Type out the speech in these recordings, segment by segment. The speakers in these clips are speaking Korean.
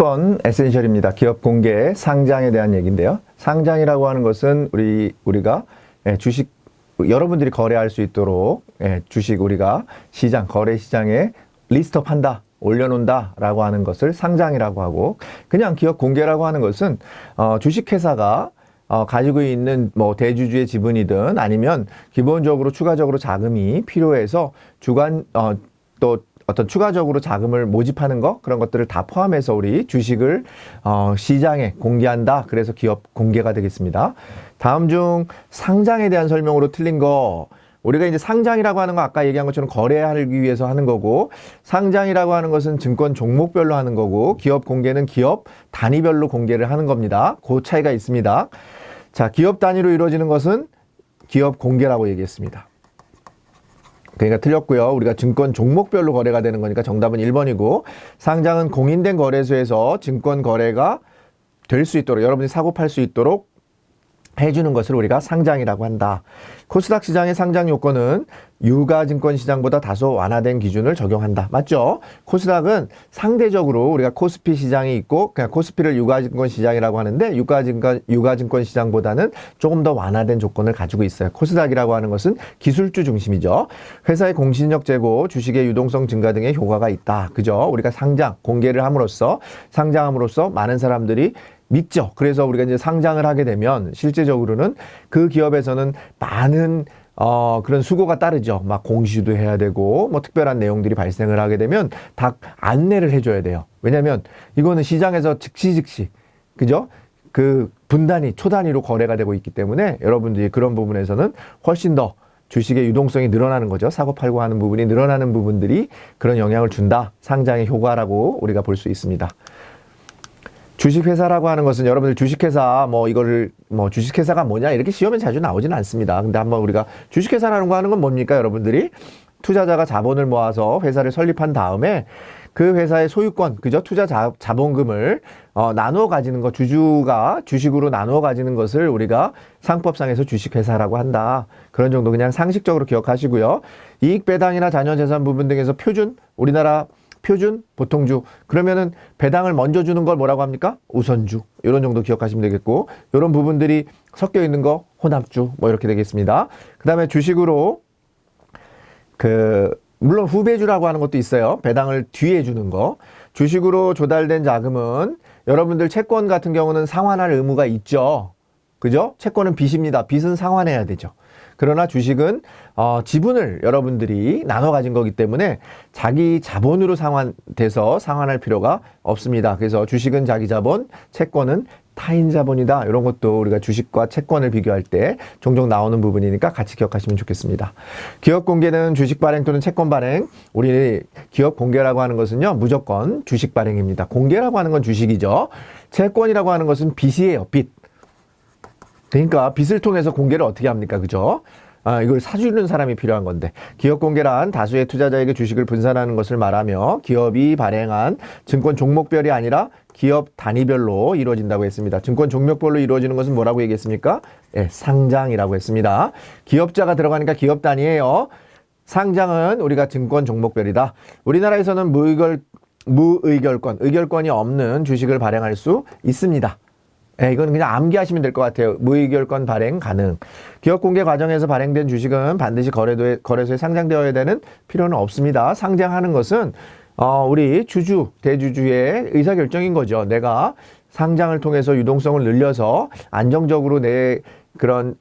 10번 에센셜입니다. 기업 공개 상장에 대한 얘기인데요. 상장이라고 하는 것은 우리가 주식 여러분들이 거래할 수 있도록 주식 우리가 시장 거래 시장에 리스트업 한다, 올려놓는다 라고 하는 것을 상장이라고 하고, 그냥 기업 공개라고 하는 것은 주식회사가 가지고 있는 뭐 대주주의 지분이든 아니면 기본적으로 추가적으로 자금이 필요해서 또 어떤 추가적으로 자금을 모집하는 거, 그런 것들을 다 포함해서 우리 주식을 시장에 공개한다. 그래서 기업 공개가 되겠습니다. 다음 중 상장에 대한 설명으로 틀린 거, 우리가 이제 상장이라고 하는 거 아까 얘기한 것처럼 거래하기 위해서 하는 거고, 상장이라고 하는 것은 증권 종목별로 하는 거고, 기업 공개는 기업 단위별로 공개를 하는 겁니다. 그 차이가 있습니다. 자, 기업 단위로 이루어지는 것은 기업 공개라고 얘기했습니다. 그러니까 틀렸고요. 우리가 증권 종목별로 거래가 되는 거니까 정답은 1번이고, 상장은 공인된 거래소에서 증권 거래가 될 수 있도록, 여러분이 사고 팔 수 있도록 해주는 것을 우리가 상장이라고 한다. 코스닥 시장의 상장 요건은 유가증권 시장보다 다소 완화된 기준을 적용한다. 맞죠? 코스닥은 상대적으로 우리가 코스피 시장이 있고, 그냥 코스피를 유가증권 시장이라고 하는데, 유가증권 시장보다는 조금 더 완화된 조건을 가지고 있어요. 코스닥이라고 하는 것은 기술주 중심이죠. 회사의 공신력 제고, 주식의 유동성 증가 등의 효과가 있다. 그죠? 우리가 상장, 공개를 함으로써, 상장함으로써 많은 사람들이 믿죠. 그래서 우리가 이제 상장을 하게 되면 실제적으로는 그 기업에서는 많은 그런 수고가 따르죠. 막 공시도 해야 되고 뭐 특별한 내용들이 발생을 하게 되면 다 안내를 해줘야 돼요. 왜냐하면 이거는 시장에서 즉시 그죠? 그 분단위, 초단위로 거래가 되고 있기 때문에 여러분들이 그런 부분에서는 훨씬 더 주식의 유동성이 늘어나는 거죠. 사고 팔고 하는 부분이 늘어나는 부분들이 그런 영향을 준다. 상장의 효과라고 우리가 볼 수 있습니다. 주식회사라고 하는 것은 여러분들 주식회사 주식회사가 뭐냐 이렇게 시험에 자주 나오지는 않습니다. 근데 한번 우리가 주식회사라는 거 하는 건 뭡니까? 여러분들이 투자자가 자본을 모아서 회사를 설립한 다음에 그 회사의 소유권, 그죠? 투자 자본금을 나누어 가지는 것, 주주가 주식으로 나누어 가지는 것을 우리가 상법상에서 주식회사라고 한다. 그런 정도 그냥 상식적으로 기억하시고요. 이익 배당이나 자녀재산 부분 등에서 우리나라 표준, 보통주. 그러면은 배당을 먼저 주는 걸 뭐라고 합니까? 우선주. 이런 정도 기억하시면 되겠고, 이런 부분들이 섞여 있는 거 혼합주 뭐 이렇게 되겠습니다. 그 다음에 주식으로 물론 후배주라고 하는 것도 있어요. 배당을 뒤에 주는 거. 주식으로 조달된 자금은 여러분들 채권 같은 경우는 상환할 의무가 있죠. 그죠? 채권은 빚입니다. 빚은 상환해야 되죠. 그러나 주식은 지분을 여러분들이 나눠 가진 거기 때문에 자기 자본으로 상환돼서 상환할 필요가 없습니다. 그래서 주식은 자기 자본, 채권은 타인 자본이다. 이런 것도 우리가 주식과 채권을 비교할 때 종종 나오는 부분이니까 같이 기억하시면 좋겠습니다. 기업 공개는 주식 발행 또는 채권 발행. 우리 기업 공개라고 하는 것은요, 무조건 주식 발행입니다. 공개라고 하는 건 주식이죠. 채권이라고 하는 것은 빚이에요. 빚. 그러니까 빚을 통해서 공개를 어떻게 합니까? 그죠? 이걸 사주는 사람이 필요한 건데, 기업 공개란 다수의 투자자에게 주식을 분산하는 것을 말하며 기업이 발행한 증권 종목별이 아니라 기업 단위별로 이루어진다고 했습니다. 증권 종목별로 이루어지는 것은 뭐라고 얘기했습니까? 상장이라고 했습니다. 기업자가 들어가니까 기업 단위예요. 상장은 우리가 증권 종목별이다. 우리나라에서는 의결권이 없는 주식을 발행할 수 있습니다. 이건 그냥 암기하시면 될 것 같아요. 무의결권 발행 가능. 기업 공개 과정에서 발행된 주식은 반드시 거래소에 상장되어야 되는 필요는 없습니다. 상장하는 것은 우리 대주주의 의사결정인 거죠. 내가 상장을 통해서 유동성을 늘려서 안정적으로 내 그런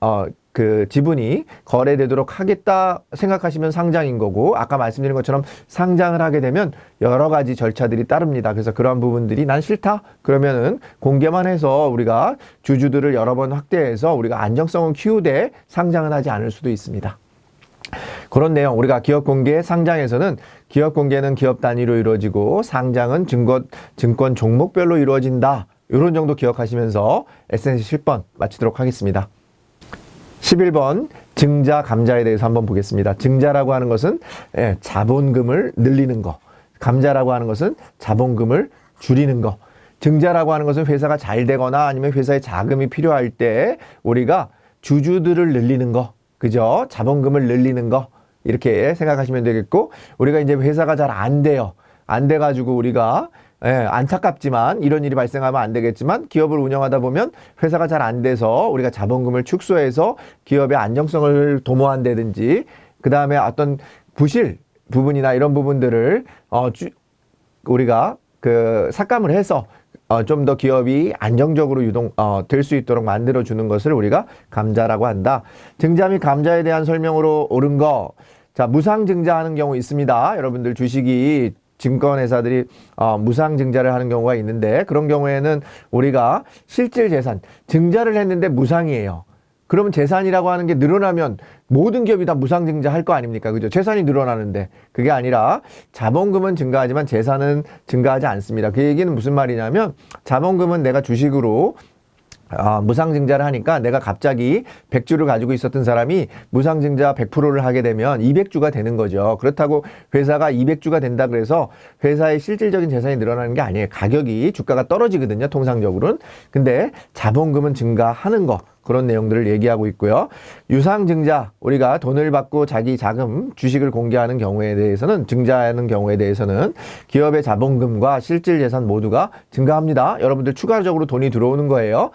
지분이 거래되도록 하겠다 생각하시면 상장인 거고, 아까 말씀드린 것처럼 상장을 하게 되면 여러 가지 절차들이 따릅니다. 그래서 그러한 부분들이 난 싫다? 그러면은 공개만 해서 우리가 주주들을 여러 번 확대해서 우리가 안정성은 키우되 상장은 하지 않을 수도 있습니다. 그런 내용, 우리가 기업 공개, 상장에서는 기업 공개는 기업 단위로 이루어지고 상장은 증권 종목별로 이루어진다. 이런 정도 기억하시면서 에센스 10번 마치도록 하겠습니다. 11번 증자 감자에 대해서 한번 보겠습니다. 증자라고 하는 것은 자본금을 늘리는 거, 감자라고 하는 것은 자본금을 줄이는 거. 증자라고 하는 것은 회사가 잘 되거나 아니면 회사에 자금이 필요할 때 우리가 주주들을 늘리는 거, 그죠? 자본금을 늘리는 거, 이렇게 생각하시면 되겠고, 우리가 이제 회사가 잘 안 돼요. 안 돼가지고 우리가 안타깝지만 이런 일이 발생하면 안 되겠지만 기업을 운영하다 보면 회사가 잘 안 돼서 우리가 자본금을 축소해서 기업의 안정성을 도모한다든지 그 다음에 어떤 부실 부분이나 이런 부분들을 우리가 삭감을 해서 좀 더 기업이 안정적으로 될 수 있도록 만들어주는 것을 우리가 감자라고 한다. 증자 및 감자에 대한 설명으로 옳은 거. 자, 무상증자하는 경우 있습니다. 여러분들 주식이 증권회사들이 무상증자를 하는 경우가 있는데 그런 경우에는 우리가 실질재산, 증자를 했는데 무상이에요. 그러면 재산이라고 하는 게 늘어나면 모든 기업이 다 무상증자할 거 아닙니까? 그죠? 재산이 늘어나는데 그게 아니라 자본금은 증가하지만 재산은 증가하지 않습니다. 그 얘기는 무슨 말이냐면 자본금은 내가 주식으로 무상증자를 하니까 내가 갑자기 100주를 가지고 있었던 사람이 무상증자 100%를 하게 되면 200주가 되는 거죠. 그렇다고 회사가 200주가 된다 그래서 회사의 실질적인 재산이 늘어나는 게 아니에요. 가격이 주가가 떨어지거든요. 통상적으로는. 근데 자본금은 증가하는 거. 그런 내용들을 얘기하고 있고요. 유상증자, 우리가 돈을 받고 자기 자금, 주식을 공개하는 경우에 대해서는, 증자하는 경우에 대해서는 기업의 자본금과 실질재산 모두가 증가합니다. 여러분들 추가적으로 돈이 들어오는 거예요.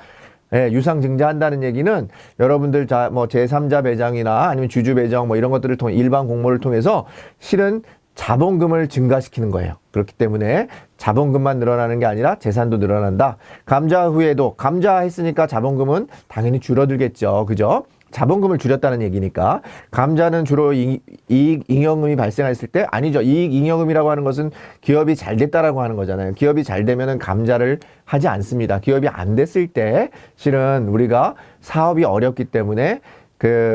예, 유상증자한다는 얘기는 여러분들 제3자 배당이나 아니면 주주 배당 이런 것들을 통해 일반 공모를 통해서 실은 자본금을 증가시키는 거예요. 그렇기 때문에 자본금만 늘어나는 게 아니라 재산도 늘어난다. 감자 후에도 감자했으니까 자본금은 당연히 줄어들겠죠. 그죠? 자본금을 줄였다는 얘기니까. 감자는 주로 이익 잉여금이 발생했을 때 아니죠. 이익 잉여금이라고 하는 것은 기업이 잘 됐다라고 하는 거잖아요. 기업이 잘 되면은 감자를 하지 않습니다. 기업이 안 됐을 때 실은 우리가 사업이 어렵기 때문에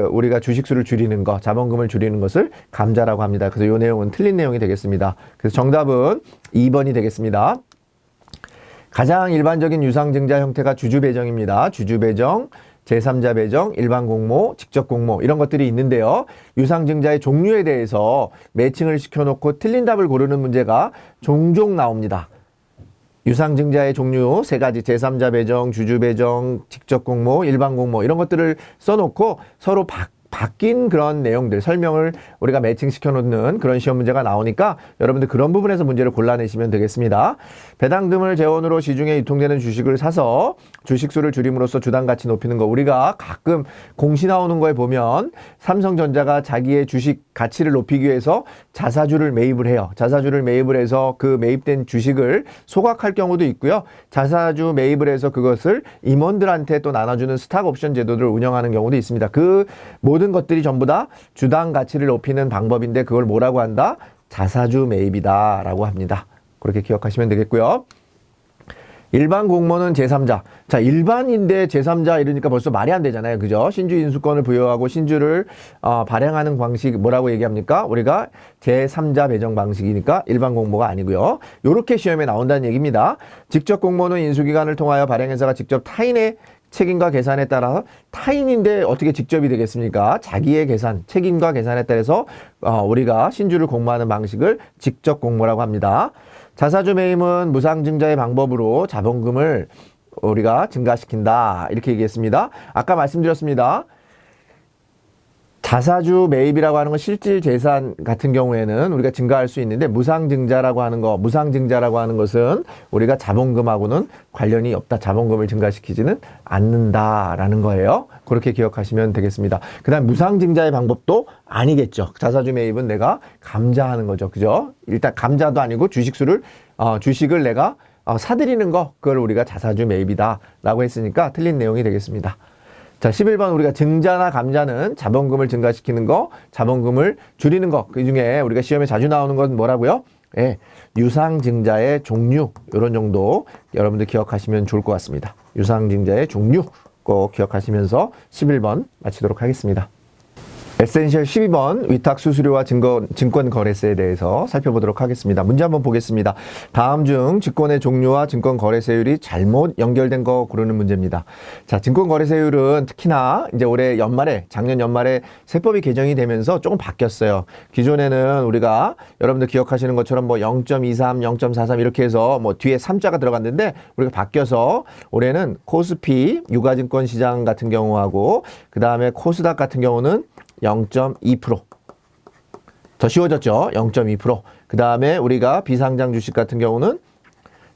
우리가 주식수를 줄이는 거, 자본금을 줄이는 것을 감자라고 합니다. 그래서 이 내용은 틀린 내용이 되겠습니다. 그래서 정답은 2번이 되겠습니다. 가장 일반적인 유상증자 형태가 주주배정입니다. 주주배정, 제3자 배정, 일반 공모, 직접 공모 이런 것들이 있는데요. 유상증자의 종류에 대해서 매칭을 시켜놓고 틀린 답을 고르는 문제가 종종 나옵니다. 유상증자의 종류 3가지 제3자 배정, 주주 배정, 직접 공모, 일반 공모 이런 것들을 써놓고 서로 바뀐 그런 내용들 설명을 우리가 매칭시켜 놓는 그런 시험 문제가 나오니까 여러분들 그런 부분에서 문제를 골라내시면 되겠습니다. 배당금을 재원으로 시중에 유통되는 주식을 사서 주식수를 줄임으로써 주당 가치 높이는 거. 우리가 가끔 공시 나오는 거에 보면 삼성전자가 자기의 주식 가치를 높이기 위해서 자사주를 매입을 해요. 자사주를 매입을 해서 그 매입된 주식을 소각할 경우도 있고요. 자사주 매입을 해서 그것을 임원들한테 또 나눠주는 스탁 옵션 제도를 운영하는 경우도 있습니다. 그 모든 것들이 전부 다 주당 가치를 높이는 방법인데 그걸 뭐라고 한다? 자사주 매입이다 라고 합니다. 그렇게 기억하시면 되겠고요. 일반 공모는 제3자. 자, 일반인데 제3자 이러니까 벌써 말이 안 되잖아요. 그죠? 신주 인수권을 부여하고 신주를 발행하는 방식 뭐라고 얘기합니까? 우리가 제3자 배정 방식이니까 일반 공모가 아니고요. 요렇게 시험에 나온다는 얘기입니다. 직접 공모는 인수기관을 통하여 발행회사가 직접 타인의 책임과 계산에 따라서 타인인데 어떻게 직접이 되겠습니까? 자기의 계산, 책임과 계산에 따라서 우리가 신주를 공모하는 방식을 직접 공모라고 합니다. 자사주 매입은 무상증자의 방법으로 자본금을 우리가 증가시킨다. 이렇게 얘기했습니다. 아까 말씀드렸습니다. 자사주 매입이라고 하는 건 실질 재산 같은 경우에는 우리가 증가할 수 있는데 무상증자라고 하는 것은 우리가 자본금하고는 관련이 없다. 자본금을 증가시키지는 않는다라는 거예요. 그렇게 기억하시면 되겠습니다. 그 다음 무상증자의 방법도 아니겠죠. 자사주 매입은 내가 감자하는 거죠. 그죠? 일단 감자도 아니고 주식을 내가 사들이는 거, 그걸 우리가 자사주 매입이다 라고 했으니까 틀린 내용이 되겠습니다. 자, 11번 우리가 증자나 감자는 자본금을 증가시키는 거, 자본금을 줄이는 거. 그 중에 우리가 시험에 자주 나오는 건 뭐라고요? 예, 유상증자의 종류. 이런 정도 여러분들 기억하시면 좋을 것 같습니다. 유상증자의 종류 꼭 기억하시면서 11번 마치도록 하겠습니다. 에센셜 12번 위탁 수수료와 증권 거래세에 대해서 살펴보도록 하겠습니다. 문제 한번 보겠습니다. 다음 중 증권의 종류와 증권 거래세율이 잘못 연결된 거 고르는 문제입니다. 자, 증권 거래세율은 특히나 이제 작년 연말에 세법이 개정이 되면서 조금 바뀌었어요. 기존에는 우리가 여러분들 기억하시는 것처럼 0.23, 0.43 이렇게 해서 뒤에 3자가 들어갔는데 우리가 바뀌어서 올해는 코스피 유가증권 시장 같은 경우하고 그 다음에 코스닥 같은 경우는 0.2%. 더 쉬워졌죠? 0.2%. 그 다음에 우리가 비상장 주식 같은 경우는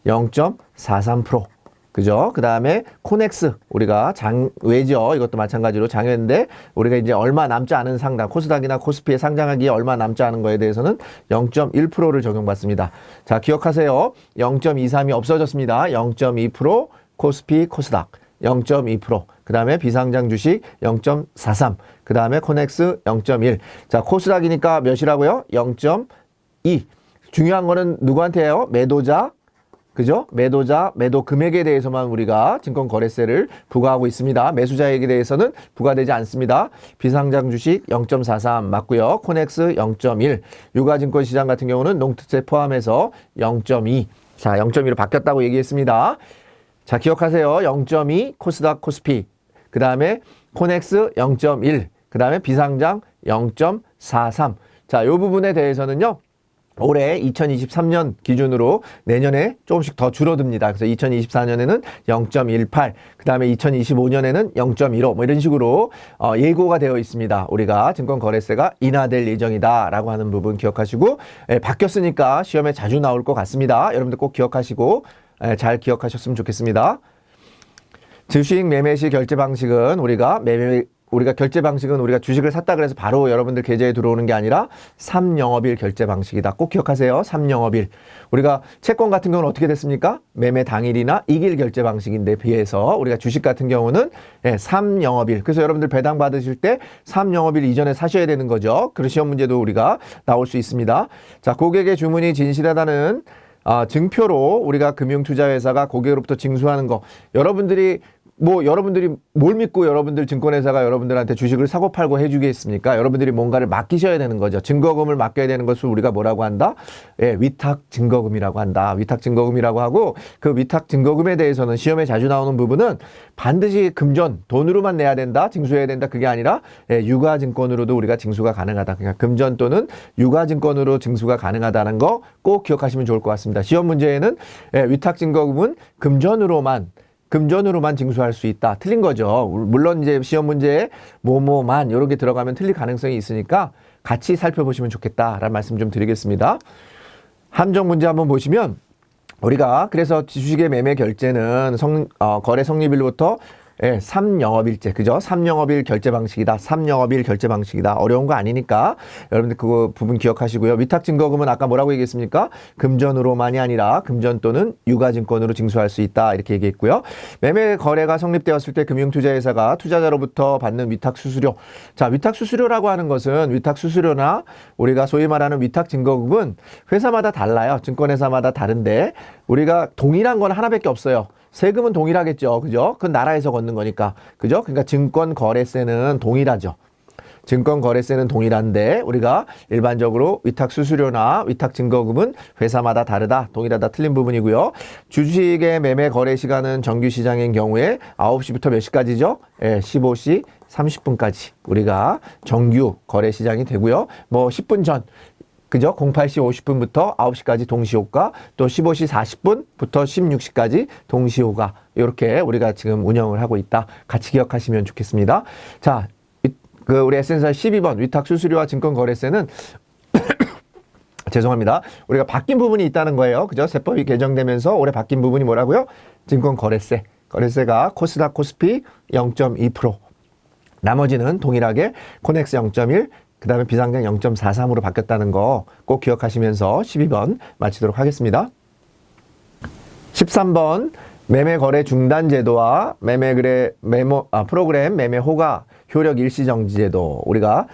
0.43%. 그죠? 그 다음에 코넥스 우리가 장외죠. 이것도 마찬가지로 장외인데 우리가 이제 얼마 남지 않은 상당 코스닥이나 코스피에 상장하기에 얼마 남지 않은 거에 대해서는 0.1%를 적용받습니다. 자, 기억하세요. 0.23이 없어졌습니다. 0.2% 코스피 코스닥 0.2%. 그 다음에 비상장 주식 0.43. 그 다음에 코넥스 0.1. 자, 코스닥이니까 몇이라고요? 0.2. 중요한 거는 누구한테요? 매도자. 그죠? 매도자, 매도 금액에 대해서만 우리가 증권거래세를 부과하고 있습니다. 매수자에게 대해서는 부과되지 않습니다. 비상장 주식 0.43 맞고요. 코넥스 0.1. 유가증권시장 같은 경우는 농특세 포함해서 0.2. 자, 0.2로 바뀌었다고 얘기했습니다. 자, 기억하세요. 0.2 코스닥 코스피. 그 다음에 코넥스 0.1. 그 다음에 비상장 0.43. 자, 이 부분에 대해서는요. 올해 2023년 기준으로 내년에 조금씩 더 줄어듭니다. 그래서 2024년에는 0.18, 그 다음에 2025년에는 0.15 뭐 이런 식으로 예고가 되어 있습니다. 우리가 증권거래세가 인하될 예정이다 라고 하는 부분 기억하시고 바뀌었으니까 시험에 자주 나올 것 같습니다. 여러분들 꼭 기억하시고 잘 기억하셨으면 좋겠습니다. 주식 매매 시 결제 방식은 우리가 결제 방식은 우리가 주식을 샀다 그래서 바로 여러분들 계좌에 들어오는 게 아니라 3영업일 결제 방식이다. 꼭 기억하세요. 3영업일. 우리가 채권 같은 경우는 어떻게 됐습니까? 매매 당일이나 이길 결제 방식인데 비해서 우리가 주식 같은 경우는 3영업일. 그래서 여러분들 배당 받으실 때 3영업일 이전에 사셔야 되는 거죠. 그런 시험 문제도 우리가 나올 수 있습니다. 자, 고객의 주문이 진실하다는 증표로 우리가 금융투자회사가 고객으로부터 징수하는 거. 여러분들이 뭘 믿고 여러분들 증권회사가 여러분들한테 주식을 사고 팔고 해주겠습니까? 여러분들이 뭔가를 맡기셔야 되는 거죠. 증거금을 맡겨야 되는 것을 우리가 뭐라고 한다? 위탁 증거금이라고 한다. 위탁 증거금이라고 하고 그 위탁 증거금에 대해서는 시험에 자주 나오는 부분은 반드시 금전, 돈으로만 내야 된다, 징수해야 된다. 그게 아니라 유가증권으로도 우리가 징수가 가능하다. 그러니까 금전 또는 유가증권으로 징수가 가능하다는 거 꼭 기억하시면 좋을 것 같습니다. 시험 문제에는 위탁 증거금은 금전으로만 징수할 수 있다. 틀린 거죠. 물론 이제 시험 문제에 뭐뭐만 이런 게 들어가면 틀릴 가능성이 있으니까 같이 살펴보시면 좋겠다라는 말씀 좀 드리겠습니다. 함정 문제 한번 보시면 우리가 그래서 주식의 매매 결제는 거래 성립일부터 3영업일제, 그죠? 3영업일 결제 방식이다. 3영업일 결제 방식이다. 어려운 거 아니니까 여러분들 그거 부분 기억하시고요. 위탁 증거금은 아까 뭐라고 얘기했습니까? 금전으로만이 아니라 금전 또는 유가증권으로 징수할 수 있다. 이렇게 얘기했고요. 매매 거래가 성립되었을 때 금융투자회사가 투자자로부터 받는 위탁 수수료. 자, 위탁 수수료라고 하는 것은 위탁 수수료나 우리가 소위 말하는 위탁 증거금은 회사마다 달라요. 증권회사마다 다른데 우리가 동일한 건 하나밖에 없어요. 세금은 동일하겠죠. 그죠? 그건 나라에서 걷는 거니까. 그죠? 그러니까 증권거래세는 동일하죠. 증권거래세는 동일한데 우리가 일반적으로 위탁수수료나 위탁증거금은 회사마다 다르다. 동일하다. 틀린 부분이고요. 주식의 매매 거래 시간은 정규시장인 경우에 9시부터 몇 시까지죠? 15시 30분까지 우리가 정규 거래 시장이 되고요. 뭐 10분 전. 그죠? 08시 50분부터 9시까지 동시호가, 또 15시 40분부터 16시까지 동시호가, 이렇게 우리가 지금 운영을 하고 있다. 같이 기억하시면 좋겠습니다. 자, 우리 에센셜 12번 위탁수수료와 증권거래세는 죄송합니다. 우리가 바뀐 부분이 있다는 거예요. 그죠? 세법이 개정되면서 올해 바뀐 부분이 뭐라고요? 증권거래세. 거래세가 코스닥 코스피 0.2%. 나머지는 동일하게 코넥스 0.1, 그 다음에 비상장 0.43으로 바뀌었다는 거 꼭 기억하시면서 12번 마치도록 하겠습니다. 13번 매매 거래 중단 제도와 프로그램 매매 호가 효력 일시 정지 제도. 우리가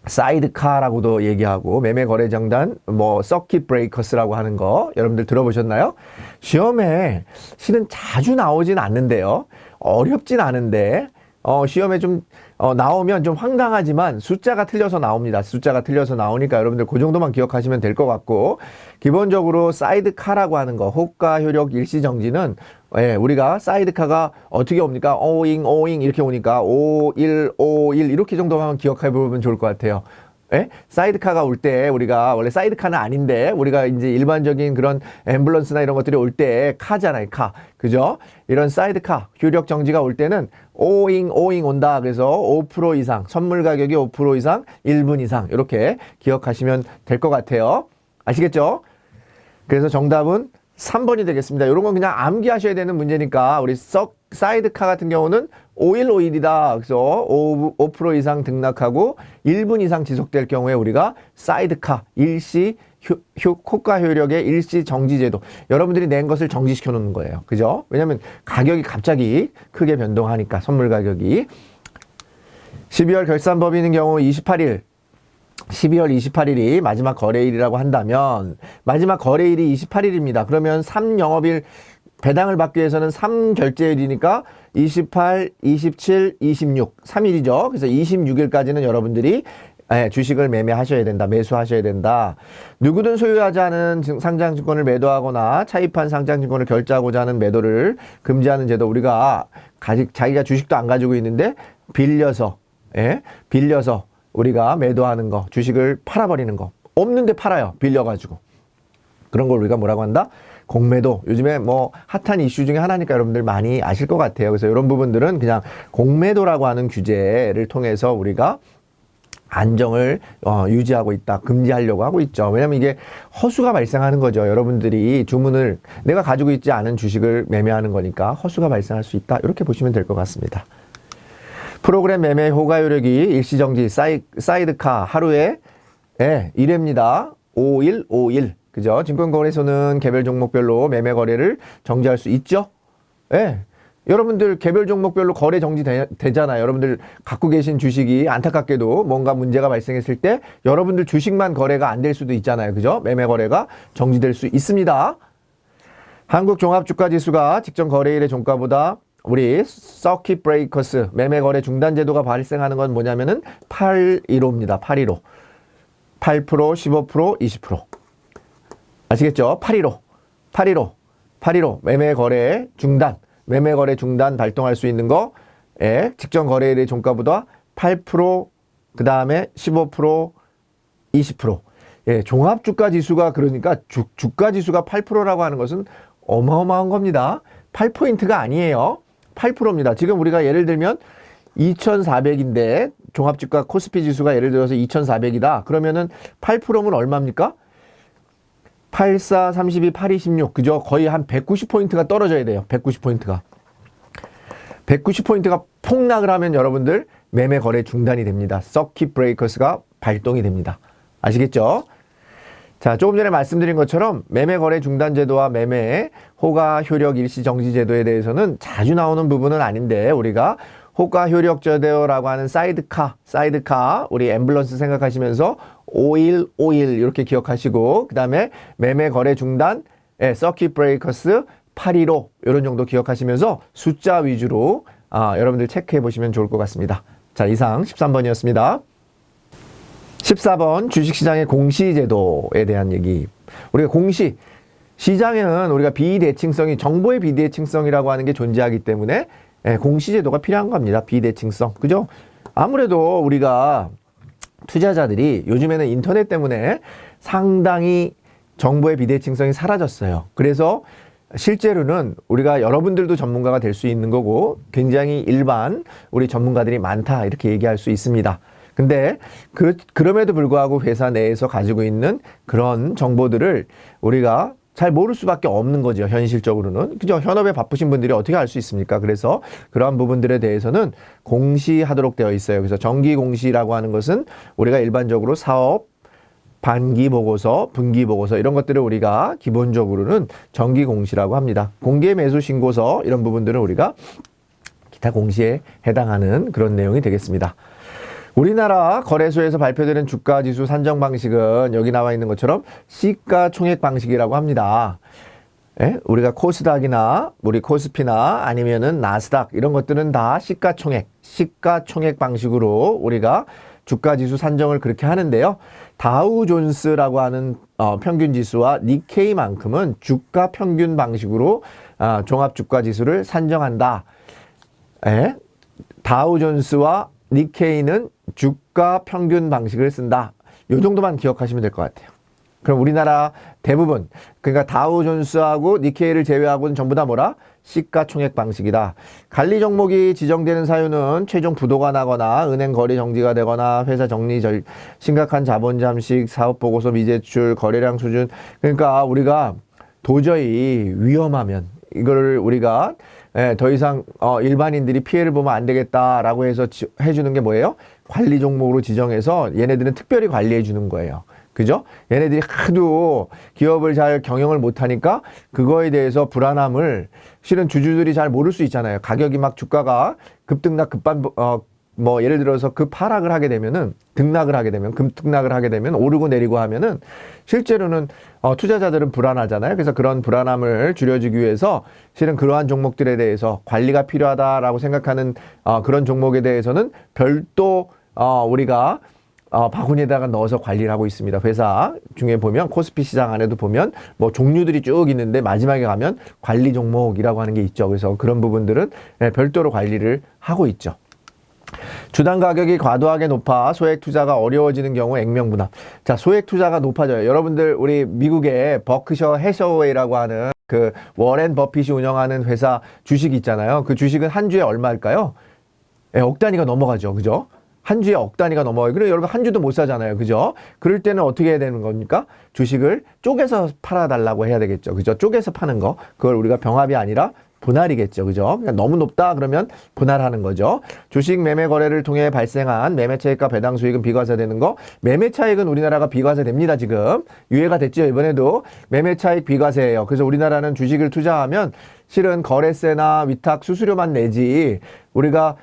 사이드카라고도 얘기하고 매매 거래 정단 서킷 브레이커스라고 하는 거 여러분들 들어보셨나요? 시험에 실은 자주 나오진 않는데요. 어렵진 않은데 시험에 좀 나오면 좀 황당하지만 숫자가 틀려서 나옵니다. 숫자가 틀려서 나오니까 여러분들 그 정도만 기억하시면 될 것 같고, 기본적으로 사이드카라고 하는 거, 호가 효력 일시정지는 우리가 사이드카가 어떻게 옵니까? 오잉 이렇게 오니까 5151 이렇게 정도만 기억해 보면 좋을 것 같아요. 사이드카가 올 때 우리가 원래 사이드카는 아닌데 우리가 이제 일반적인 그런 앰뷸런스나 이런 것들이 올 때 카잖아요. 카. 그죠? 이런 사이드카 효력 정지가 올 때는 오잉 온다. 그래서 5% 이상, 선물 가격이 5% 이상, 1분 이상 이렇게 기억하시면 될 것 같아요. 아시겠죠? 그래서 정답은 3번이 되겠습니다. 이런 건 그냥 암기하셔야 되는 문제니까 우리 사이드카 같은 경우는 5일이다. 그래서 5% 이상 등락하고 1분 이상 지속될 경우에 우리가 사이드카 일시 효과 효력의 일시 정지 제도. 여러분들이 낸 것을 정지시켜 놓는 거예요. 그죠? 왜냐면 가격이 갑자기 크게 변동하니까 선물 가격이. 12월 결산법인인 경우 28일 12월 28일이 마지막 거래일이라고 한다면 마지막 거래일이 28일입니다. 그러면 3영업일 배당을 받기 위해서는 3결제일이니까 28, 27, 26, 3일이죠. 그래서 26일까지는 여러분들이 주식을 매매하셔야 된다. 매수하셔야 된다. 누구든 소유하지 않은 상장증권을 매도하거나 차입한 상장증권을 결제하고자 하는 매도를 금지하는 제도. 우리가 자기가 주식도 안 가지고 있는데 빌려서 우리가 매도하는 거, 주식을 팔아버리는 거. 없는데 팔아요. 빌려가지고. 그런 걸 우리가 뭐라고 한다? 공매도. 요즘에 뭐 핫한 이슈 중에 하나니까 여러분들 많이 아실 것 같아요. 그래서 이런 부분들은 그냥 공매도라고 하는 규제를 통해서 우리가 안정을 유지하고 있다. 금지하려고 하고 있죠. 왜냐면 이게 허수가 발생하는 거죠. 여러분들이 주문을 내가 가지고 있지 않은 주식을 매매하는 거니까 허수가 발생할 수 있다. 이렇게 보시면 될 것 같습니다. 프로그램 매매 효과 효력이 일시정지 사이드카 하루에 1회입니다. 5일. 그죠? 증권거래소는 개별 종목별로 매매 거래를 정지할 수 있죠? 여러분들 개별 종목별로 거래 정지되잖아요. 여러분들 갖고 계신 주식이 안타깝게도 뭔가 문제가 발생했을 때 여러분들 주식만 거래가 안 될 수도 있잖아요. 그죠? 매매 거래가 정지될 수 있습니다. 한국 종합주가지수가 직전 거래일의 종가보다 우리 서킷 브레이커스 매매 거래 중단 제도가 발생하는 건 뭐냐면은 815입니다. 815. 8%, 15%, 20%. 아시겠죠? 815 매매 거래 중단 발동할 수 있는 거 직전 거래일의 종가보다 8% 그다음에 15% 20%. 종합주가 지수가 그러니까 주가 지수가 8%라고 하는 것은 어마어마한 겁니다. 8포인트가 아니에요. 8%입니다. 지금 우리가 예를 들면 2400인데 종합주가 코스피 지수가 예를 들어서 2400이다. 그러면은 8%면 얼마입니까? 8, 4, 32, 8, 26. 그죠? 거의 한 190포인트가 떨어져야 돼요. 190포인트가. 190포인트가 폭락을 하면 여러분들 매매 거래 중단이 됩니다. 서킷 브레이커스가 발동이 됩니다. 아시겠죠? 자, 조금 전에 말씀드린 것처럼 매매 거래 중단 제도와 매매 호가 효력 일시 정지 제도에 대해서는 자주 나오는 부분은 아닌데 우리가 호가 효력 제도라고 하는 사이드카 우리 앰뷸런스 생각하시면서 5일 이렇게 기억하시고 그다음에 매매 거래 중단 서킷 브레이커스 815 이런 정도 기억하시면서 숫자 위주로 여러분들 체크해 보시면 좋을 것 같습니다. 자, 이상 13번이었습니다. 14번 주식시장의 공시제도에 대한 얘기. 우리가 시장에는 우리가 비대칭성이 정보의 비대칭성이라고 하는 게 존재하기 때문에 공시제도가 필요한 겁니다. 비대칭성. 그죠? 아무래도 우리가 투자자들이 요즘에는 인터넷 때문에 상당히 정보의 비대칭성이 사라졌어요. 그래서 실제로는 우리가 여러분들도 전문가가 될 수 있는 거고 굉장히 일반 우리 전문가들이 많다 이렇게 얘기할 수 있습니다. 근데 그럼에도 불구하고 회사 내에서 가지고 있는 그런 정보들을 우리가 잘 모를 수밖에 없는 거죠. 현실적으로는. 그죠? 현업에 바쁘신 분들이 어떻게 알 수 있습니까? 그래서 그러한 부분들에 대해서는 공시하도록 되어 있어요. 그래서 정기 공시라고 하는 것은 우리가 일반적으로 사업, 반기 보고서, 분기 보고서 이런 것들을 우리가 기본적으로는 정기 공시라고 합니다. 공개 매수 신고서 이런 부분들은 우리가 기타 공시에 해당하는 그런 내용이 되겠습니다. 우리나라 거래소에서 발표되는 주가지수 산정 방식은 여기 나와 있는 것처럼 시가총액 방식이라고 합니다. 우리가 코스닥이나 우리 코스피나 아니면은 나스닥 이런 것들은 다 시가총액 방식으로 우리가 주가지수 산정을 그렇게 하는데요. 다우존스라고 하는 평균지수와 니케이만큼은 주가 평균 방식으로 종합주가지수를 산정한다. 다우존스와 니케이는 주가 평균 방식을 쓴다. 이 정도만 기억하시면 될 것 같아요. 그럼 우리나라 대부분 그러니까 다우존스하고 니케이를 제외하고는 전부 다 뭐라? 시가총액 방식이다. 관리 종목이 지정되는 사유는 최종 부도가 나거나 은행 거래 정지가 되거나 회사 심각한 자본 잠식, 사업 보고서 미제출, 거래량 수준. 그러니까 우리가 도저히 위험하면 이걸 우리가 더 이상 일반인들이 피해를 보면 안 되겠다라고 해서 해주는 게 뭐예요? 관리 종목으로 지정해서 얘네들은 특별히 관리해 주는 거예요. 그죠? 얘네들이 하도 기업을 잘 경영을 못하니까 그거에 대해서 불안함을 실은 주주들이 잘 모를 수 있잖아요. 가격이 막 주가가 급등락 뭐 예를 들어서 급하락을 하게 되면은 등락을 하게 되면 급등락을 하게 되면 오르고 내리고 하면은 실제로는 투자자들은 불안하잖아요. 그래서 그런 불안함을 줄여주기 위해서 실은 그러한 종목들에 대해서 관리가 필요하다라고 생각하는 그런 종목에 대해서는 별도 우리가 바구니에다가 넣어서 관리를 하고 있습니다. 회사 중에 보면 코스피 시장 안에도 보면 뭐 종류들이 쭉 있는데 마지막에 가면 관리 종목이라고 하는 게 있죠. 그래서 그런 부분들은 별도로 관리를 하고 있죠. 주당 가격이 과도하게 높아 소액 투자가 어려워지는 경우 액면분할. 자, 소액 투자가 높아져요. 여러분들 우리 미국의 버크셔 해서웨이라고 하는 그 워렌 버핏이 운영하는 회사 주식 있잖아요. 그 주식은 한 주에 얼마일까요? 억 단위가 넘어가죠. 그죠? 한 주에 억 단위가 넘어가요. 그리고 여러분 한 주도 못 사잖아요. 그죠? 그럴 때는 어떻게 해야 되는 겁니까? 주식을 쪼개서 팔아달라고 해야 되겠죠. 그죠? 쪼개서 파는 거. 그걸 우리가 병합이 아니라 분할이겠죠. 그죠? 그러니까 너무 높다 그러면 분할하는 거죠. 주식 매매 거래를 통해 발생한 매매 차익과 배당 수익은 비과세되는 거. 매매 차익은 우리나라가 비과세됩니다. 지금 유예가 됐죠. 이번에도 매매 차익 비과세예요. 그래서 우리나라는 주식을 투자하면 실은 거래세나 위탁 수수료만 내지 우리가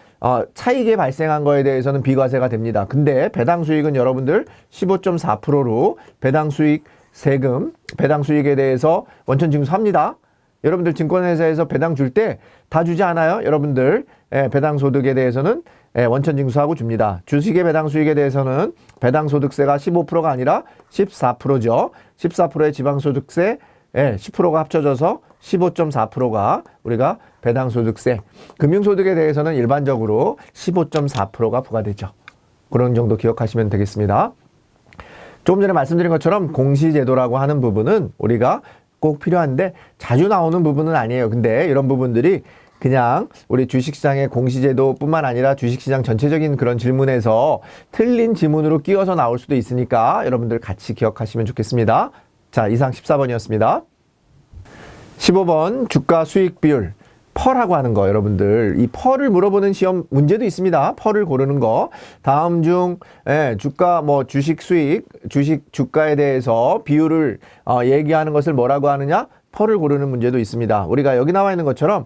차익이 발생한 거에 대해서는 비과세가 됩니다. 근데 배당 수익은 여러분들 15.4%로 배당 수익 세금, 배당 수익에 대해서 원천 징수합니다. 여러분들 증권회사에서 배당 줄 때 다 주지 않아요? 여러분들 배당 소득에 대해서는 원천 징수하고 줍니다. 주식의 배당 수익에 대해서는 배당 소득세가 15%가 아니라 14%죠. 14%의 지방소득세 10%가 합쳐져서 15.4%가 우리가 배당소득세. 금융소득에 대해서는 일반적으로 15.4%가 부과되죠. 그런 정도 기억하시면 되겠습니다. 조금 전에 말씀드린 것처럼 공시제도라고 하는 부분은 우리가 꼭 필요한데 자주 나오는 부분은 아니에요. 근데 이런 부분들이 그냥 우리 주식시장의 공시제도뿐만 아니라 주식시장 전체적인 그런 질문에서 틀린 지문으로 끼워서 나올 수도 있으니까 여러분들 같이 기억하시면 좋겠습니다. 자, 이상 14번이었습니다. 15번 주가 수익 비율. 펄하고 하는 거 여러분들 이 펄을 물어보는 시험 문제도 있습니다. 펄을 고르는 거 다음 중 주가 뭐 주식 수익 주식 주가에 대해서 비율을 얘기하는 것을 뭐라고 하느냐 펄을 고르는 문제도 있습니다. 우리가 여기 나와 있는 것처럼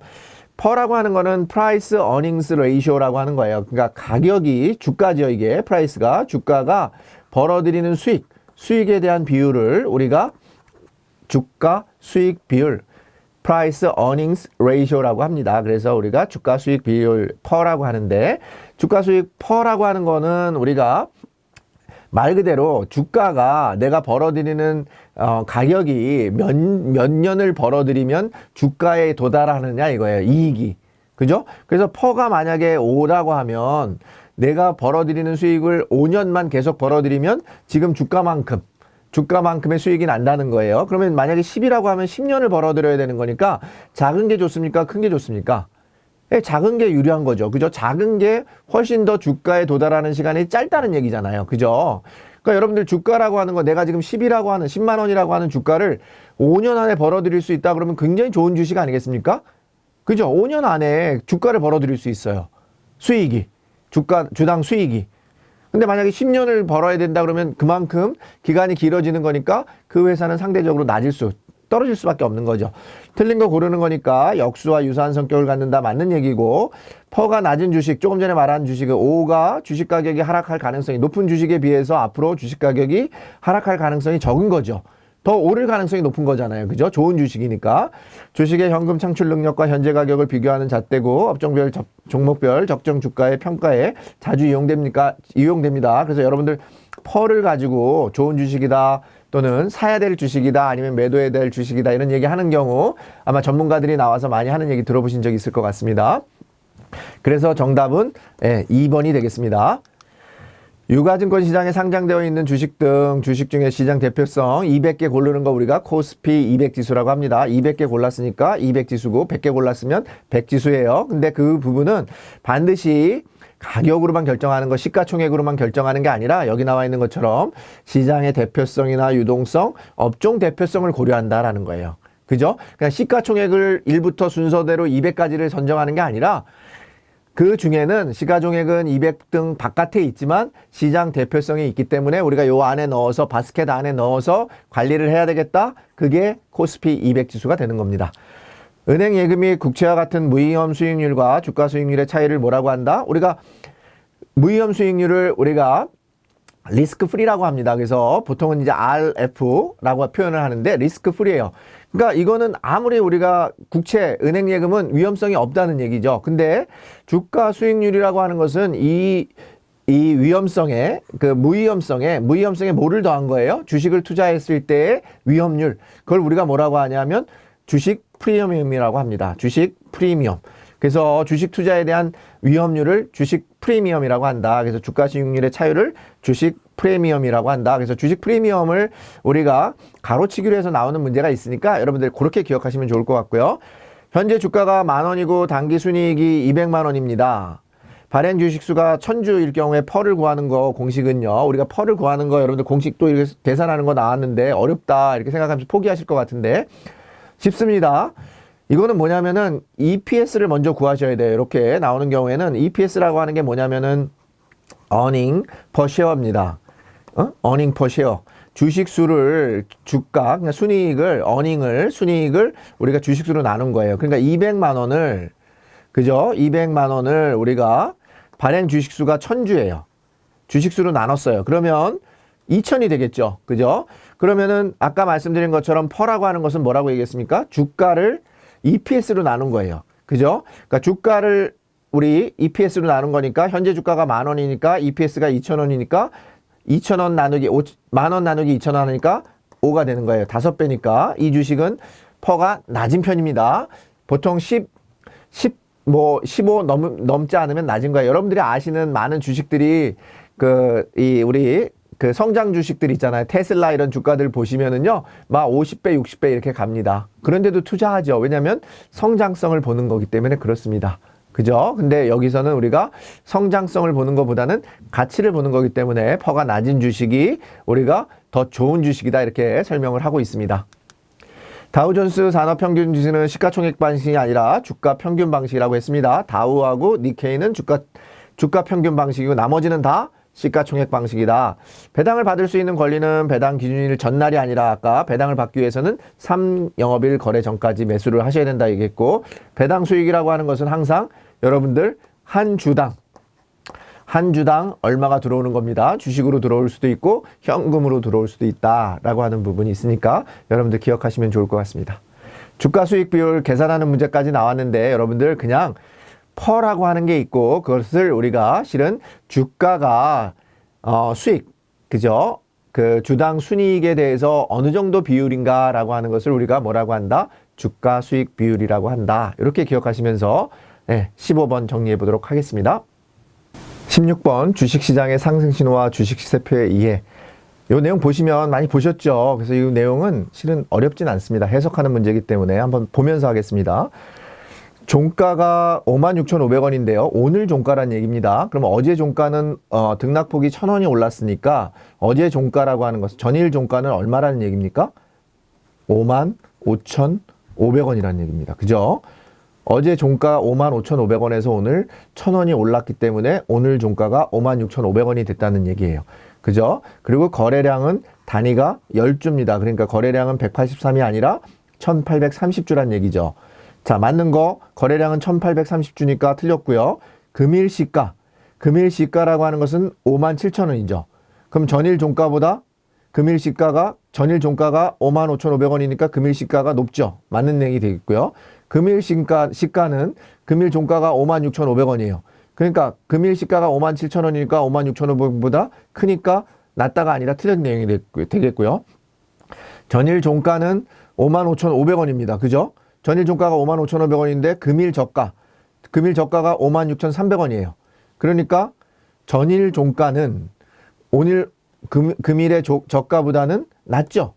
펄하고 하는 거는 price earnings ratio라고 하는 거예요. 그러니까 가격이 주가죠. 이게 price가 주가가 벌어들이는 수익에 대한 비율을 우리가 주가 수익 비율 price earnings ratio라고 합니다. 그래서 우리가 주가 수익 비율 퍼라고 하는데 주가 수익 퍼라고 하는 거는 우리가 말 그대로 주가가 내가 벌어들이는 가격이 몇 년을 벌어들이면 주가에 도달하느냐 이거예요. 이익이. 그죠? 그래서 퍼가 만약에 5라고 하면 내가 벌어들이는 수익을 5년만 계속 벌어들이면 지금 주가만큼의 수익이 난다는 거예요. 그러면 만약에 10이라고 하면 10년을 벌어들여야 되는 거니까 작은 게 좋습니까? 큰 게 좋습니까? 작은 게 유리한 거죠. 그죠? 작은 게 훨씬 더 주가에 도달하는 시간이 짧다는 얘기잖아요. 그죠? 그러니까 여러분들 주가라고 하는 거 내가 지금 10이라고 하는 10만 원이라고 하는 주가를 5년 안에 벌어들일 수 있다 그러면 굉장히 좋은 주식 아니겠습니까? 그죠? 5년 안에 주가를 벌어들일 수 있어요. 수익이. 주당 수익이. 근데 만약에 10년을 벌어야 된다 그러면 그만큼 기간이 길어지는 거니까 그 회사는 상대적으로 떨어질 수밖에 없는 거죠. 틀린 거 고르는 거니까 역수와 유사한 성격을 갖는다 맞는 얘기고 퍼가 낮은 주식 조금 전에 말한 주식은 5가 주식 가격이 하락할 가능성이 높은 주식에 비해서 앞으로 주식 가격이 하락할 가능성이 적은 거죠. 더 오를 가능성이 높은 거잖아요. 그죠? 좋은 주식이니까. 주식의 현금 창출 능력과 현재 가격을 비교하는 잣대고 업종별, 종목별 적정 주가의 평가에 자주 이용됩니다. 그래서 여러분들 펄을 가지고 좋은 주식이다 또는 사야 될 주식이다 아니면 매도해야 될 주식이다 이런 얘기 하는 경우 아마 전문가들이 나와서 많이 하는 얘기 들어보신 적이 있을 것 같습니다. 그래서 정답은 2번이 되겠습니다. 유가증권 시장에 상장되어 있는 주식 등 주식 중에 시장 대표성 200개 고르는 거 우리가 코스피 200 지수라고 합니다. 200개 골랐으니까 200 지수고 100개 골랐으면 100 지수예요. 근데 그 부분은 반드시 가격으로만 결정하는 거, 시가총액으로만 결정하는 게 아니라 여기 나와 있는 것처럼 시장의 대표성이나 유동성, 업종 대표성을 고려한다라는 거예요. 그죠? 그냥 시가총액을 1부터 순서대로 200까지를 선정하는 게 아니라 그 중에는 시가총액은 200등 바깥에 있지만 시장 대표성이 있기 때문에 우리가 요 안에 넣어서 바스켓 안에 넣어서 관리를 해야 되겠다. 그게 코스피 200 지수가 되는 겁니다. 은행 예금이 국채와 같은 무위험 수익률과 주가 수익률의 차이를 뭐라고 한다? 우리가 무위험 수익률을 우리가 리스크 프리라고 합니다. 그래서 보통은 이제 RF라고 표현을 하는데 리스크 프리예요. 그러니까 이거는 아무리 우리가 국채, 은행 예금은 위험성이 없다는 얘기죠. 근데 주가 수익률이라고 하는 것은 이 위험성에, 무위험성에 뭐를 더한 거예요? 주식을 투자했을 때의 위험률. 그걸 우리가 뭐라고 하냐면 주식 프리미엄이라고 합니다. 주식 프리미엄. 그래서 주식 투자에 대한 위험률을 주식 프리미엄이라고 한다. 그래서 주가 수익률의 차이를 주식 프리미엄이라고 한다. 그래서 주식 프리미엄을 우리가 가로치기로 해서 나오는 문제가 있으니까 여러분들 그렇게 기억하시면 좋을 것 같고요. 현재 주가가 10,000원이고 단기 순이익이 200만 원입니다. 발행 주식수가 1000주일 경우에 펄을 구하는 거 공식은요. 우리가 펄을 구하는 거 여러분들 공식 또 이렇게 계산하는 거 나왔는데 어렵다 이렇게 생각하면서 포기하실 것 같은데 쉽습니다. 이거는 뭐냐면은 EPS를 먼저 구하셔야 돼요. 이렇게 나오는 경우에는 EPS라고 하는 게 뭐냐면은 earning per share입니다. earning per share. 주식수를 주가, 그러니까 순이익을 우리가 주식수로 나눈 거예요. 그러니까 200만 원을 그죠? 200만 원을 우리가 발행 주식수가 1000주예요. 주식수로 나눴어요. 그러면 2000이 되겠죠. 그죠? 그러면은 아까 말씀드린 것처럼 퍼라고 하는 것은 뭐라고 얘기했습니까? 주가를 EPS로 나눈 거예요. 그죠? 그러니까 주가를 우리 EPS로 나눈 거니까 현재 주가가 10,000원이니까 EPS가 2,000원이니까 2,000원 나누기 10,000원 나누기 2,000원 하니까 5가 되는 거예요. 5배니까 이 주식은 퍼가 낮은 편입니다. 보통 15 넘지 않으면 낮은 거예요. 여러분들이 아시는 많은 주식들이 우리 성장 주식들 있잖아요. 테슬라 이런 주가들 보시면은요, 막 50배, 60배 이렇게 갑니다. 그런데도 투자하죠. 왜냐하면 성장성을 보는 거기 때문에 그렇습니다. 그죠? 근데 여기서는 우리가 성장성을 보는 것보다는 가치를 보는 거기 때문에 퍼가 낮은 주식이 우리가 더 좋은 주식이다 이렇게 설명을 하고 있습니다. 다우존스 산업평균 지수는 시가총액 방식이 아니라 주가 평균 방식이라고 했습니다. 다우하고 니케이는 주가 평균 방식이고 나머지는 다 시가총액 방식이다. 배당을 받을 수 있는 권리는 배당 기준일 전날이 아니라 아까 배당을 받기 위해서는 3영업일 거래 전까지 매수를 하셔야 된다 얘기했고, 배당 수익이라고 하는 것은 항상 여러분들 한 주당 얼마가 들어오는 겁니다. 주식으로 들어올 수도 있고 현금으로 들어올 수도 있다라고 하는 부분이 있으니까 여러분들 기억하시면 좋을 것 같습니다. 주가 수익 비율 계산하는 문제까지 나왔는데 여러분들 그냥 퍼라고 하는 게 있고 그것을 우리가 실은 주가가 수익, 그죠? 그 주당 순이익에 대해서 어느 정도 비율인가 라고 하는 것을 우리가 뭐라고 한다? 주가 수익 비율이라고 한다. 이렇게 기억하시면서 15번 정리해 보도록 하겠습니다. 16번 주식시장의 상승신호와 주식시세표의 이해. 이 내용 보시면 많이 보셨죠? 그래서 이 내용은 실은 어렵진 않습니다. 해석하는 문제이기 때문에 한번 보면서 하겠습니다. 종가가 56,500원인데요. 오늘 종가란 얘기입니다. 그럼 어제 종가는 등락폭이 1,000원이 올랐으니까 어제 종가라고 하는 것은 전일 종가는 얼마라는 얘기입니까? 55,500원이라는 얘기입니다. 그죠? 어제 종가 55,500원에서 오늘 1,000원이 올랐기 때문에 오늘 종가가 56,500원이 됐다는 얘기예요. 그죠? 그리고 거래량은 단위가 10주입니다. 그러니까 거래량은 183이 아니라 1,830주란 얘기죠. 자, 맞는 거 거래량은 1,830주니까 틀렸고요. 금일시가라고 하는 것은 57,000원이죠. 그럼 전일 종가가 55,500원이니까 금일시가가 높죠. 맞는 얘기 되겠고요. 시가는 금일 종가가 56,500원이에요. 그러니까 금일 시가가 57,000원이니까 56,500원보다 크니까 낮다가 아니라 틀린 내용이 되겠고요. 전일 종가는 55,500원입니다. 그죠? 전일 종가가 55,500원인데 금일 저가가 56,300원이에요. 그러니까 전일 종가는 오늘 금일의 저가보다는 낮죠.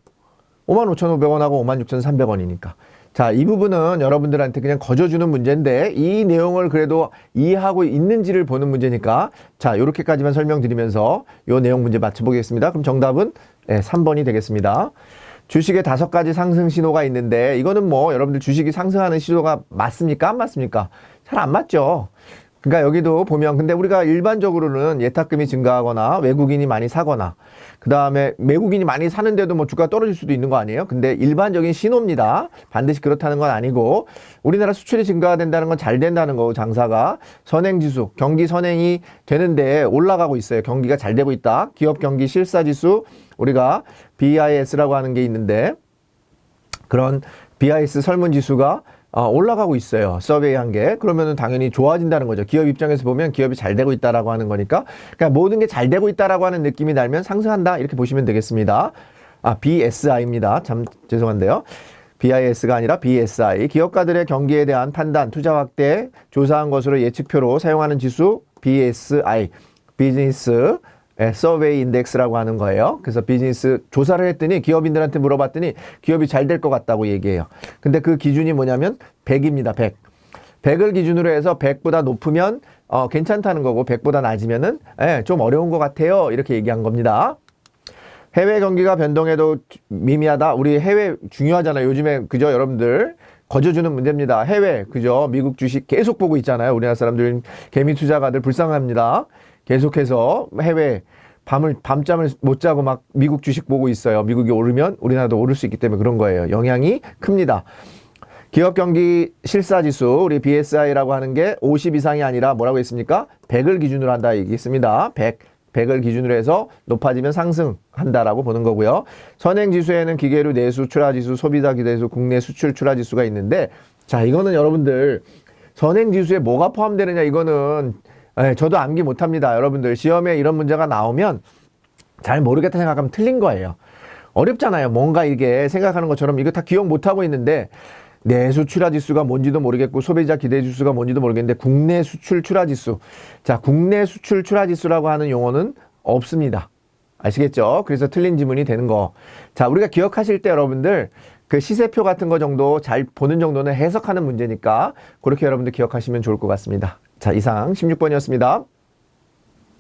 55,500원하고 56,300원이니까. 자, 이 부분은 여러분들한테 그냥 거저주는 문제인데 이 내용을 그래도 이해하고 있는지를 보는 문제니까 자, 요렇게까지만 설명드리면서 요 내용 문제 맞춰보겠습니다. 그럼 정답은 3번이 되겠습니다. 주식에 5가지 상승 신호가 있는데 이거는 뭐 여러분들 주식이 상승하는 신호가 맞습니까? 안 맞습니까? 잘 안 맞죠. 그러니까 여기도 보면 근데 우리가 일반적으로는 예탁금이 증가하거나 외국인이 많이 사거나 그 다음에 외국인이 많이 사는데도 뭐 주가가 떨어질 수도 있는 거 아니에요? 근데 일반적인 신호입니다. 반드시 그렇다는 건 아니고 우리나라 수출이 증가가 된다는 건 잘 된다는 거고 장사가 선행지수 경기 선행이 되는데 올라가고 있어요. 경기가 잘 되고 있다. 기업 경기 실사지수 우리가 BIS라고 하는 게 있는데 그런 BIS 설문지수가 올라가고 있어요. 서베이한 게. 그러면은 당연히 좋아진다는 거죠. 기업 입장에서 보면 기업이 잘 되고 있다라고 하는 거니까. 그러니까 모든 게 잘 되고 있다라고 하는 느낌이 날면 상승한다. 이렇게 보시면 되겠습니다. BSI입니다. 참 죄송한데요. BIS가 아니라 BSI. 기업가들의 경기에 대한 판단, 투자 확대 조사한 것으로 예측표로 사용하는 지수 BSI. 비즈니스 서베이 인덱스라고 하는 거예요. 그래서 비즈니스 조사를 했더니 기업인들한테 물어봤더니 기업이 잘 될 것 같다고 얘기해요. 근데 그 기준이 뭐냐면 100입니다. 100. 100을 기준으로 해서 100보다 높으면 괜찮다는 거고 100보다 낮으면은 좀 어려운 것 같아요. 이렇게 얘기한 겁니다. 해외 경기가 변동해도 미미하다. 우리 해외 중요하잖아요. 요즘에 그죠 여러분들. 거저주는 문제입니다. 해외 그죠 미국 주식 계속 보고 있잖아요. 우리나라 사람들 개미 투자가들 불쌍합니다. 계속해서 해외 밤잠을 못 자고 막 미국 주식 보고 있어요. 미국이 오르면 우리나라도 오를 수 있기 때문에 그런 거예요. 영향이 큽니다. 기업 경기 실사지수 우리 BSI라고 하는 게 50 이상이 아니라 뭐라고 했습니까? 100을 기준으로 한다 얘기했습니다. 100을 기준으로 해서 높아지면 상승한다라고 보는 거고요. 선행지수에는 기계류 내수 출하지수, 소비자 기대수, 국내 수출 출하지수가 있는데 자 이거는 여러분들 선행지수에 뭐가 포함되느냐 이거는 저도 암기 못합니다. 여러분들 시험에 이런 문제가 나오면 잘 모르겠다 생각하면 틀린 거예요. 어렵잖아요. 뭔가 이게 생각하는 것처럼 이거 다 기억 못하고 있는데 내수 출하지수가 뭔지도 모르겠고 소비자 기대지수가 뭔지도 모르겠는데 국내 수출 출하지수 자 국내 수출 출하지수라고 하는 용어는 없습니다. 아시겠죠? 그래서 틀린 지문이 되는 거. 자 우리가 기억하실 때 여러분들 그 시세표 같은 거 정도 잘 보는 정도는 해석하는 문제니까 그렇게 여러분들 기억하시면 좋을 것 같습니다. 자, 이상 16번이었습니다.